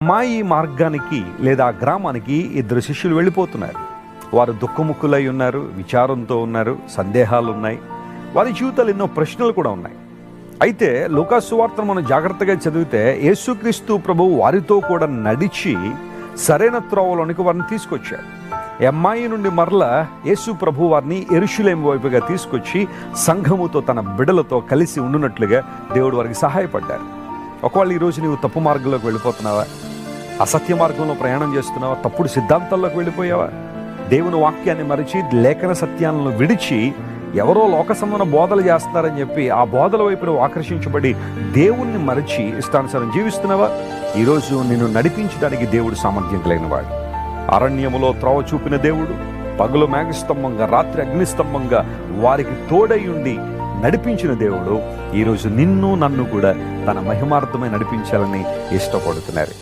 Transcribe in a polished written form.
అమ్మాయి మార్గానికి లేదా గ్రామానికి ఇద్దరు శిష్యులు వెళ్ళిపోతున్నారు. వారు దుఃఖముక్కులై ఉన్నారు, విచారంతో ఉన్నారు, సందేహాలు ఉన్నాయి, వారి జీవితాలు ఎన్నో ప్రశ్నలు కూడా ఉన్నాయి. అయితే లూకాసు సువార్తను మనం జాగ్రత్తగా చదివితే యేసుక్రీస్తు ప్రభువు వారితో కూడా నడిచి సరైన త్రోవలోనికి వారిని తీసుకొచ్చారు. అమ్మాయి నుండి మరల యేసు ప్రభు వారిని యెరూషలేము వైపుగా తీసుకొచ్చి సంఘముతో తన బిడ్డలతో కలిసి ఉండునట్లుగా దేవుడు వారికి సహాయపడ్డారు. ఒకవేళ ఈరోజు నీవు తప్పు మార్గంలోకి వెళ్ళిపోతున్నావా, అసత్య మార్గంలో ప్రయాణం చేస్తున్నావా, తప్పుడు సిద్ధాంతాల్లోకి వెళ్ళిపోయావా, దేవుని వాక్యాన్ని మరిచి లేఖన సత్యాలను విడిచి ఎవరో లోక సంబంధ బోధలు చేస్తారని చెప్పి ఆ బోధల వైపు నువ్వు ఆకర్షించబడి దేవుణ్ణి మరిచి ఇష్టానుసారం జీవిస్తున్నావా? ఈరోజు నిన్ను నడిపించడానికి దేవుడు సామర్థ్యం కలిగిన వాడు. అరణ్యములో త్రోవ చూపిన దేవుడు, పగలు మేఘస్తంభంగా రాత్రి అగ్నిస్తంభంగా వారికి తోడై ఉండి నడిపించిన దేవుడు ఈరోజు నిన్ను నన్ను కూడా తన మహిమార్థమై నడిపించాలని ఇష్టపడుతున్నారు.